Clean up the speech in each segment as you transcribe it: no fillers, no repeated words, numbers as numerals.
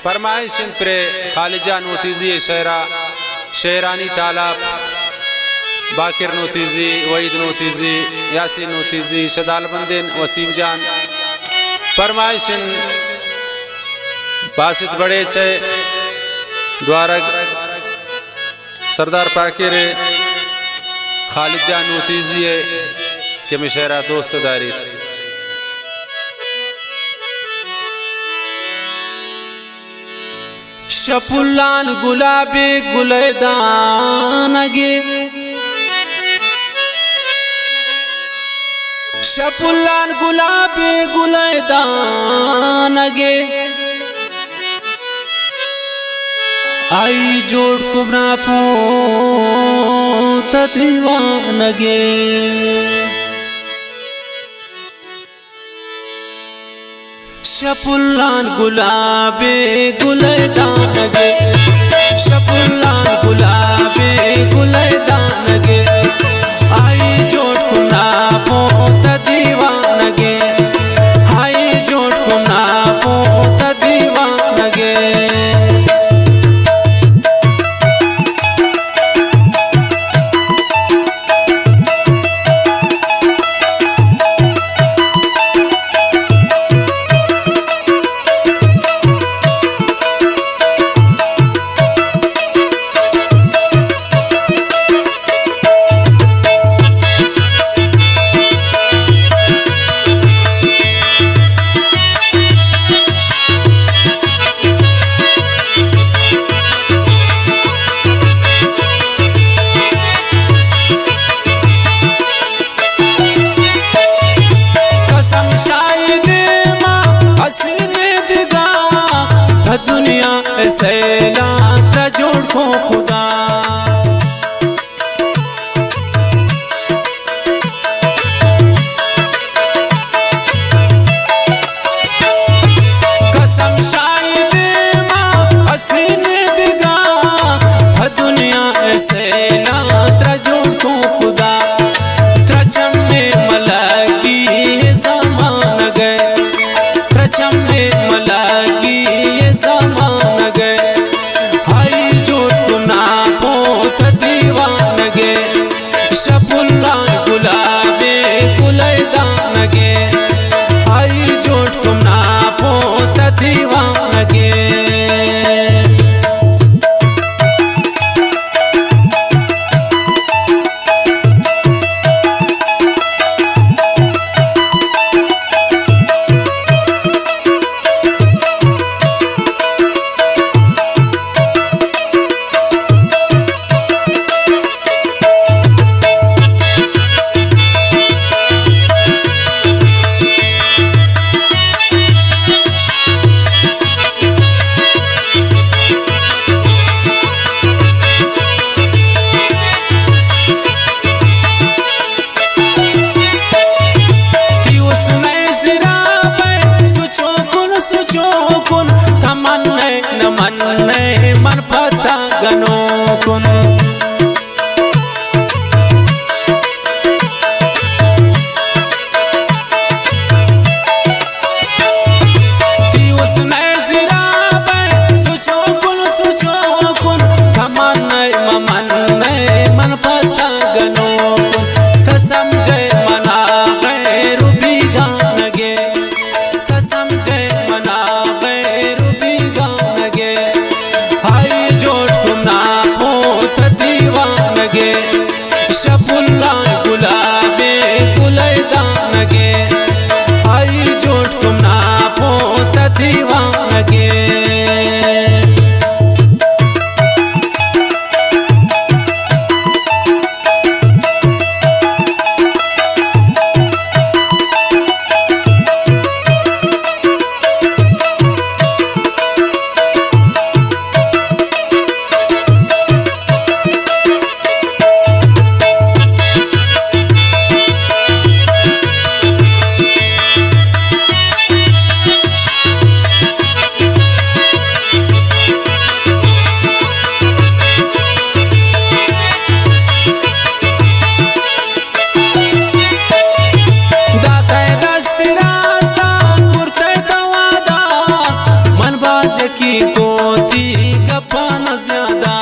फरमाइश प्रे खालिजा नोतीजी शेरा शेरानी तालाब बाकिर नोतीजी वहीद नोतीजी यासीन नोतीजी शदाल बंदिन वसीम जान फरमाइश बासित बड़े छे द्वारक सरदार पाकिर खालिजा नोतीजी के मिशेरा दोस्तदारी शफुल्लान गुलाबी गुलैदानगे शफुल्लान गुलाबी गुलैदानगे आई जोड़ कुमरा पोत दीवानगे शफुल्लान गुलाबी गुलैदानगे शफुल्लान गुलाबी गुलैदानगे आई जोड़ कुमरा पोत दीवानगे आई जोड़ कुमरा पोत दीवानगे दुनिया सैला जोड़ को खुदा कसम शायद माँ हसीन दिगा दुनिया सैला जोड़ को खुदा त्रचम में मलकी समान गए त्रचम में मलकी समान गए आई जोड़ गुना पोत दीवानगे शफुल्लान गुलाबी गुलैदानगे आई जोड़ गुना पोत दीवानगे मन पता गनो कुन मन पता गनो कुन समझे मना गैर भी गानगे समझे मना गैर भी गानगे आई जोड़ कुना पोत दी की कोती गप्पा न ज्यादा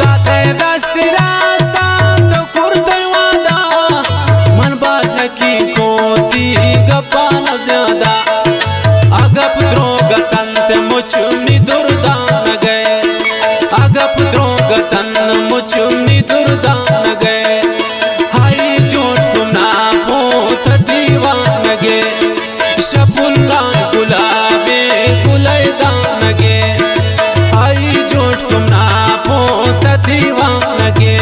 दाते दस्ती रास्ता तो कुर्ते वादा मन बाज की कोती गप्पा न ज्यादा अगप द्रोग तंत मुचुनी दुर्दान गए अगप द्रोग तन मुचुनी दुर्दान गए हाई जोट गुना पोत दीवान गे शपुल्ला गुलाबे गुलैदान गे हाई जोट गुना पोत दीवान गे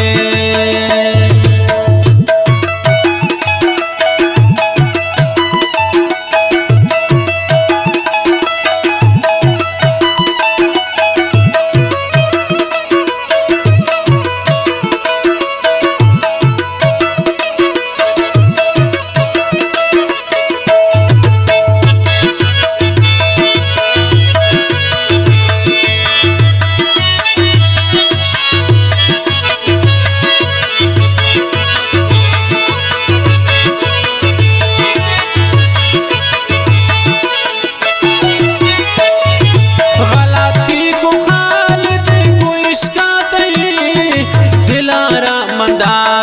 मंदा